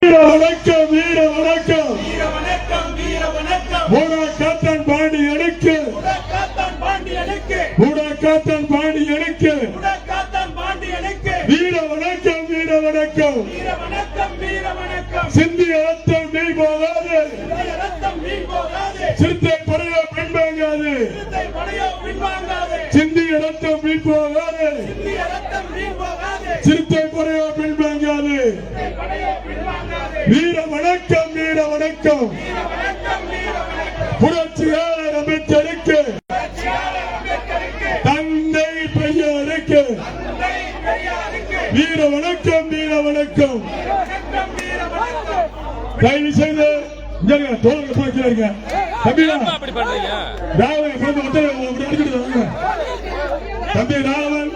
வணக்கம் வீர வணக்கம் வீர வணக்கம் வீர வணக்கம் மூடக்காத்தன் பாண்டி எனக்கு மூடக்காத்தன் பாண்டி எனக்கு மூடக்காத்தன் பாண்டி எனக்கு மூடக்காத்தன் பாண்டி எனக்கு வீர வணக்கம் வீர வணக்கம் வீர வணக்கம் வீர வணக்கம் சிந்திய ரத்தம் நீ போகாது ரத்தம் நீ போகாது சிறுத்தை படையோ பின்வாங்காது சிறுத்தை படையோ பின்வாங்காது சிந்திய ரத்தம் நீ போகாது சிந்திய ரத்தம் நீ போகாது சிறுத்தை படையோ பின்வாங்காது வீர வணக்கம் வீர வணக்கம் புரட்சியாளர் அம்பேத்கருக்கு தந்தை பெரியாருக்கு வீர வணக்கம் வீர வணக்கம் தயவு செய்து தோழர்கள் பார்க்கிறாங்க தம்பி ராவன்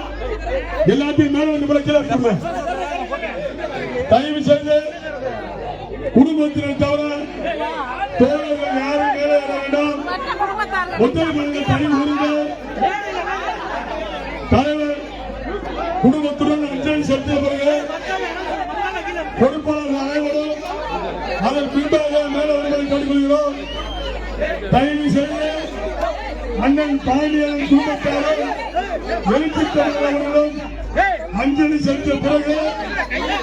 எல்லாத்தையும் மேல வந்து பிழைக்கிறாங்க. தயவு செய்து குடும்பத்தினர் தவிர தோழர்கள் யாரும் மேலே வர வேண்டாம். ஒத்துழைப்பு தனி உரிமை தலைவர் குடும்பத்துடன் அஞ்சலி செலுத்திய பிறகு பொறுப்பாளர்கள் அனைவரும் அதன் பின்பாக மேலே வருவதை கேட்டுக்கொள்கிறோம். தயவு செய்து அண்ணன் பாண்டியன் குடும்பத்தாரும் எழுச்சி தலைவர்களும் அஞ்சலி செலுத்திய பிறகு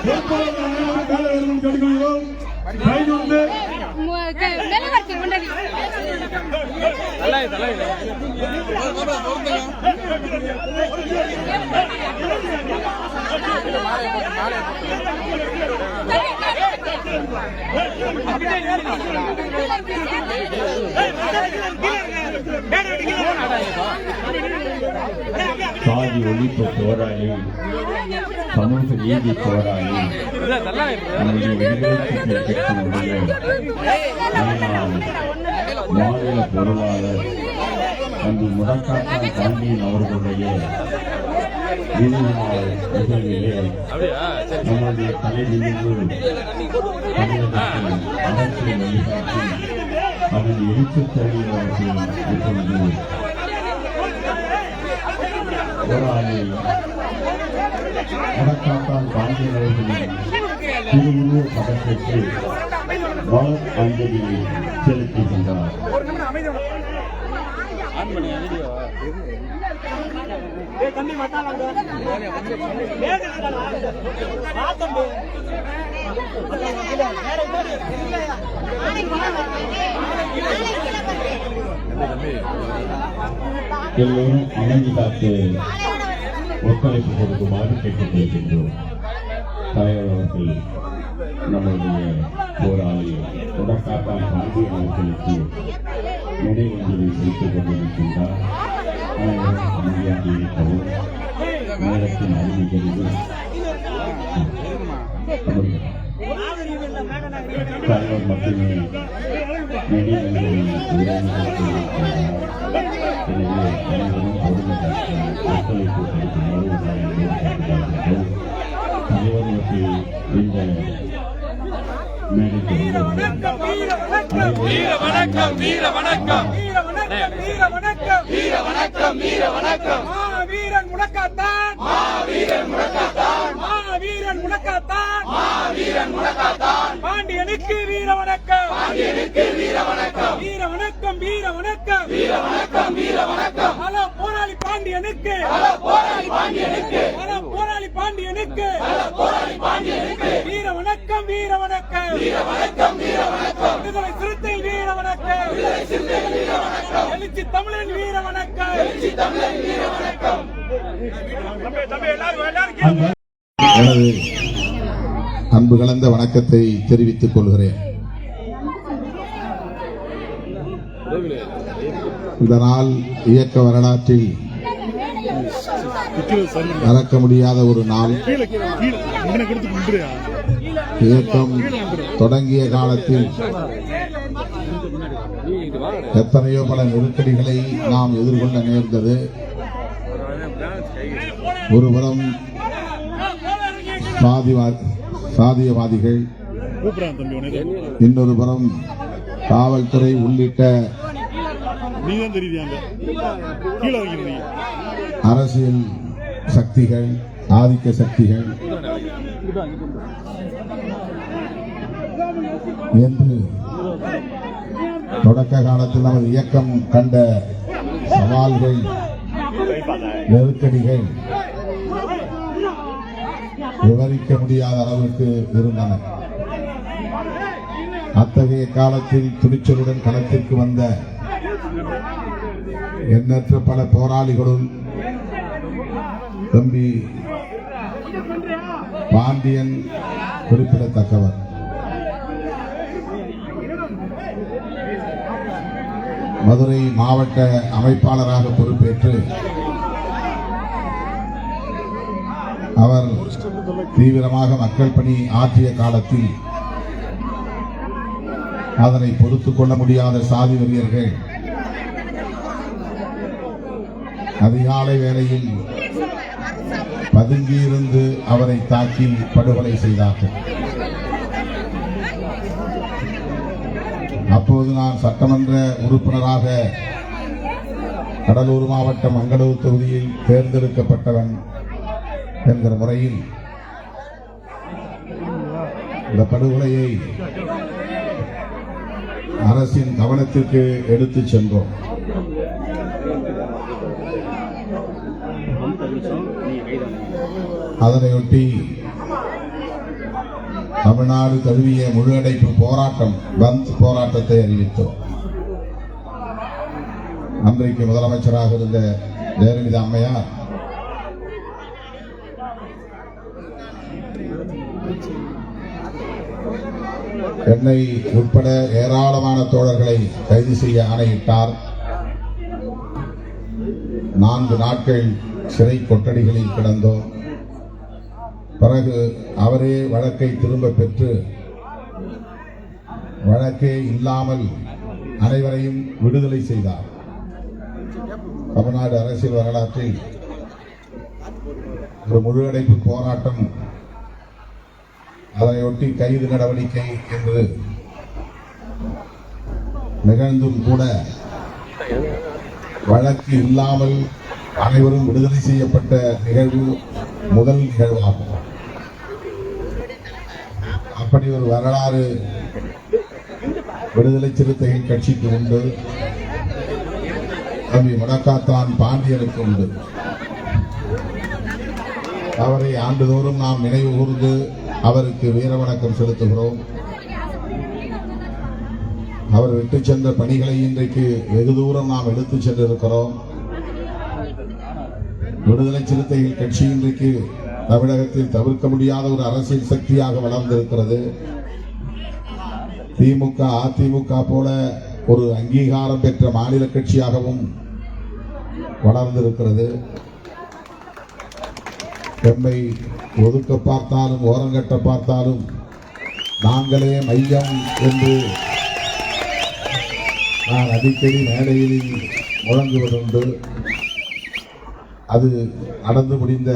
பொறுப்பாளர்கள் அனைவரும் மேலே வருவதை கேட்டுக்கொள்கிறோம். சாதி ஒழிப்பு போராளி, சமூக நீதி போராளி, நம்முடைய விடுதலை கட்சியினுடைய மாநில பொருளாளர் அன்று முடக்காத்தான் பாண்டியன் அவர்களுடைய நிகழ்விலே நம்முடைய தலை நிகழ்வு தமிழகத்தில் அரசியல் வழிகாட்டி அதன் எழுத்துத் தலைவர்கள் இப்பொழுது போராளி முடக்காத்தான் பாண்டியன் அவர்களின் திருவுருவ படத்திற்கு மலர் அஞ்சலி செலுத்துகின்றார். எல்லோரும் அமைதி காத்து ஒத்துழைப்பு கொடுக்குமாறு கேட்டுக்கொள்கின்றோம். தலைவர் அவர்கள் நம்முடைய போராளி முடக்காத்தான் பாண்டியன் அவர்களுக்கு நினைவஞ்சலி செலுத்திக் கொண்டிருக்கின்றார். அனைவரும் அமைதியாக இருக்கவும் நேரத்தின் அறிவிக்கிறது தலைவர் மட்டுமே நினைவஞ்சலி உரையாற்றியிருக்கின்றார். எனவே அனைவரும் பொதுமக்களுக்கு ஒத்துழைப்பு கொடுக்குமாறு கேட்டுக்கொள்கின்றோம். தலைவர்களுக்கு இந்த மேடைக்கு வீர வணக்கம் வீர வணக்கம் வீர வணக்கம் வீர வணக்கம் வீர வணக்கம் வீர வணக்கம் மாவீரன் முடக்காத்தான் மாவீரன் முடக்காத்தான் மாவீரன் முடக்காத்தான் மாவீரன் முடக்காத்தான் பாண்டியனுக்கு வீர வணக்கம் பாண்டியனுக்கு வீர வணக்கம் வீர வணக்கம் வீர வணக்கம் வீர வணக்கம் வீர வணக்கம் ஹலோ போராளி பாண்டியனுக்கு ஹலோ போராளி பாண்டியனுக்கு ஹலோ போராளி பாண்டியனுக்கு ஹலோ போராளி பாண்டியனுக்கு வீர வணக்கம் வீர வணக்கம் வீர வணக்கம் வீர வணக்கம் விடுதலை சிறுத்தை வீர வணக்கம் விடுதலை சிறுத்தை வீர வணக்கம் எழுச்சி தமிழன் வீர வணக்கம் எழுச்சி தமிழன் வீர வணக்கம். எனது அன்பு கலந்த வணக்கத்தை தெரிவித்துக் கொள்கிறேன். இந்த நாள் இயக்க வரலாற்றில் மறக்க முடியாத ஒரு நாள். இயக்கம் தொடங்கிய காலத்தில் எத்தனையோ பல நெருக்கடிகளை நாம் எதிர்கொள்ள நேர்ந்தது. ஒருபுறம் சாதியவாதிகள், இன்னொரு புறம் காவல்துறை உள்ளிட்ட அரசியல் சக்திகள், ஆதிக்க சக்திகள் என்று தொடக்க காலத்தில் நமது இயக்கம் கண்ட சவால்கள், நெருக்கடிகள் விவரிக்க முடியாத அளவுக்கு இருந்தன. அத்தகைய காலத்தில் துணிச்சலுடன் களத்திற்கு வந்த எண்ணற்ற பல போராளிகளுள் தம்பி பாண்டியன் குறிப்பிடத்தக்கவர். மதுரை மாவட்ட அமைப்பாளராக பொறுப்பேற்று அவர் தீவிரமாக மக்கள் பணி ஆற்றிய காலத்தில் அதனை பொறுத்துக் கொள்ள முடியாத சாதி வெறியர்கள் அதிகாலை வேளையில் பதுங்கியிருந்து அவரை தாக்கி படுகொலை செய்தார்கள். அப்போது நான் சட்டமன்ற உறுப்பினராக கடலூர் மாவட்டம் மங்களூர் தொகுதியில் தேர்ந்தெடுக்கப்பட்டவன் என்கிற முறையில் இந்த படுகொலையை அரசின் கவனத்திற்கு எடுத்துச் சென்றோம். அதனையொட்டி தமிழ்நாடு தழுவிய முழு அடைப்பு போராட்டம், பந்த் போராட்டத்தை அறிவித்தோம். அன்றைக்கு முதலமைச்சராக இருந்த ஜெயலலிதா அம்மையார் என்னை உட்பட ஏராளமான தோழர்களை கைது செய்ய ஆணையிட்டார். 4 நாட்கள் சிறை கொட்டடிகளில் கிடந்தோம். பிறகு அவரே வழக்கை திரும்ப பெற்று வழக்கே இல்லாமல் அனைவரையும் விடுதலை செய்தார். தமிழ்நாடு அரசியல் வரலாற்றில் ஒரு முழு அடைப்பு போராட்டம், அதனையொட்டி கைது நடவடிக்கை என்று நிகழ்ந்தும் கூட வழக்கு இல்லாமல் அனைவரும் விடுதலை செய்யப்பட்ட நிகழ்வு முதல் நிகழ்வாகும். அப்படி ஒரு வரலாறு விடுதலை சிறுத்தைகள் கட்சிக்கு உண்டு, தம்பி முடக்காத்தான் பாண்டியனுக்கு உண்டு. அவரை ஆண்டுதோறும் நாம் நினைவு கூர்ந்து அவருக்கு வீர வணக்கம் செலுத்துகிறோம். அவர் விட்டு சென்ற பணிகளை இன்றைக்கு வெகு தூரம் நாம் எடுத்துச் சென்றிருக்கிறோம். விடுதலை சிறுத்தைகள் கட்சி இன்றைக்கு தமிழகத்தில் தவிர்க்க முடியாத ஒரு அரசியல் சக்தியாக வளர்ந்திருக்கிறது. திமுக, அதிமுக போல ஒரு அங்கீகாரம் பெற்ற மாநில கட்சியாகவும் வளர்ந்திருக்கிறது. எம்மை ஒதுக்க பார்த்தாலும் ஓரங்கட்ட பார்த்தாலும் நாங்களே மையம் என்று நான் அடிக்கடி மேடையில் முழங்குவதுண்டு. அது நடந்து முடிந்த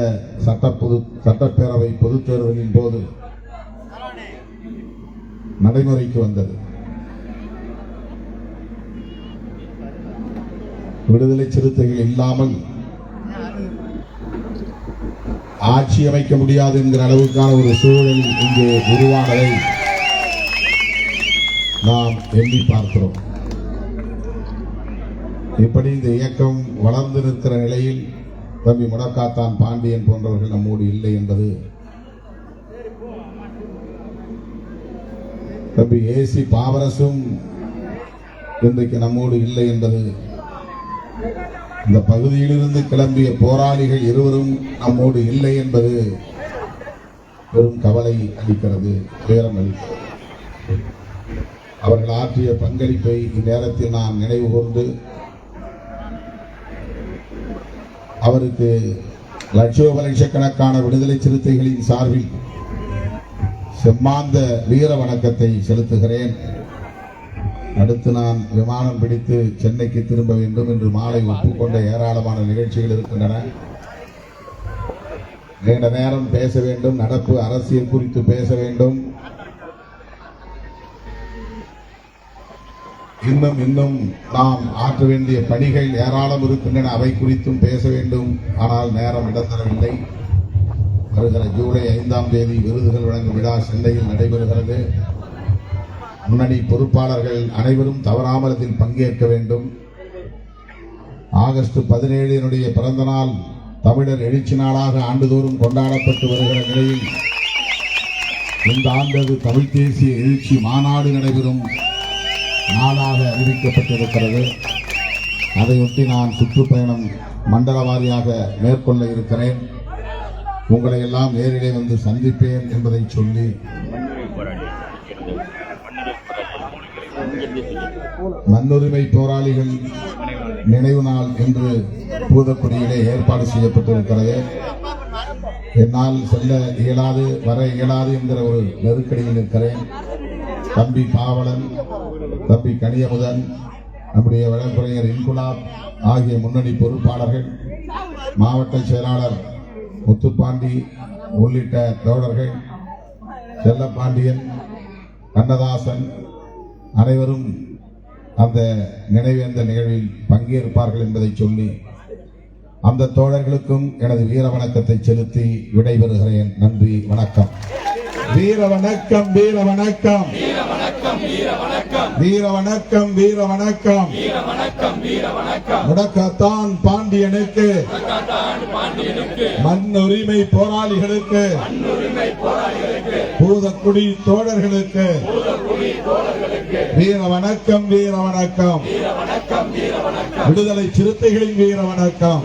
சட்டப்பேரவை பொதுத் தேர்தலின் போது நடைமுறைக்கு வந்தது. விடுதலை சிறுத்தைகள் இல்லாமல் ஆட்சி அமைக்க முடியாது என்கிற அளவுக்கான ஒரு சூழல் இங்கே உருவானதை நாம் எண்ணி பார்க்கிறோம். இப்படி இந்த இயக்கம் வளர்ந்து நிற்கிற நிலையில் தம்பி முடக்காத்தான் பாண்டியன் போன்றவர்கள் நம்மோடு இல்லை என்பது, தம்பி ஏசி பாவரசும் இன்றைக்கு நம்மோடு இல்லை என்பது, இந்த பகுதியிலிருந்து கிளம்பிய போராளிகள் இருவரும் நம்மோடு இல்லை என்பது பெரும் கவலை அளிக்கிறது, துயரம் அளிக்கிறது. அவர்கள் ஆற்றிய பங்களிப்பை இந்நேரத்தில் நான் நினைவு கூர்ந்து அவருக்கு லட்சோப லட்சக்கணக்கான விடுதலை சிறுத்தைகளின் சார்பில் செம்மாந்த வீர வணக்கத்தை செலுத்துகிறேன். அடுத்து நான் விமானம் பிடித்து சென்னைக்கு திரும்ப வேண்டும் என்று மாலை ஒப்புக்கொண்ட ஏராளமான நிகழ்ச்சிகள் இருக்கின்றன. நீண்ட நேரம் பேச வேண்டும், நடப்பு அரசியல் குறித்து பேச வேண்டும், இன்னும் நாம் ஆற்ற வேண்டிய பணிகள் ஏராளம் இருக்கின்றன, அவை குறித்தும் பேச வேண்டும். ஆனால் நேரம் இடந்தரவில்லை. வருகிற ஜூலை 5ஆம் தேதி விருதுகள் வழங்கும் விழா சென்னையில் நடைபெறுகிறது. முன்னணி பொறுப்பாளர்கள் அனைவரும் தவறாமல் இதில் பங்கேற்க வேண்டும். ஆகஸ்ட் 17 பிறந்த நாள் தமிழர் எழுச்சி நாளாக ஆண்டுதோறும் கொண்டாடப்பட்டு வருகிற நிலையில் இந்த ஆண்டு தமிழ் தேசிய எழுச்சி மாநாடு நடைபெறும் நாளாக அறிவிக்கப்பட்டிருக்கிறது. அதையொட்டி நான் சுற்றுப்பயணம் மண்டல வாரியாக மேற்கொள்ள இருக்கிறேன். உங்களை எல்லாம் நேரிலே வந்து சந்திப்பேன் என்பதை சொல்லி மண்ணுரிமை போராளிகள் நினைவு நாள் இன்று பூதக்குடியிலே ஏற்பாடு செய்யப்பட்டிருக்கிறது. என்னால் செல்ல இயலாது வர இயலாது என்கிற ஒரு நெருக்கடியில் இருக்கிறேன். தம்பி பாவலன், தம்பி கனியமுதன், நம்முடைய வழக்குரைஞர் இன்குலாப் ஆகிய முன்னணி பொறுப்பாளர்கள், மாவட்ட செயலாளர் முத்துப்பாண்டி உள்ளிட்ட தோழர்கள், செல்லப்பாண்டியன், கண்ணதாசன் அனைவரும் அந்த நினைவேந்த நிகழ்வில் பங்கேற்பார்கள் என்பதை சொல்லி அந்த தோழர்களுக்கும் எனது வீர வணக்கத்தை செலுத்தி விடைபெறுகிறேன். நன்றி, வணக்கம். வீர வணக்கம், வீர வணக்கம், வீர வணக்கம், வீர வணக்கம். முடக்கத்தான் பாண்டியனுக்கு, மண் உரிமை போராளிகளுக்கு, பூதக்குடி தோழர்களுக்கு வீர வணக்கம், வீர வணக்கம். விடுதலை சிறுத்தைகளின் வீர வணக்கம்.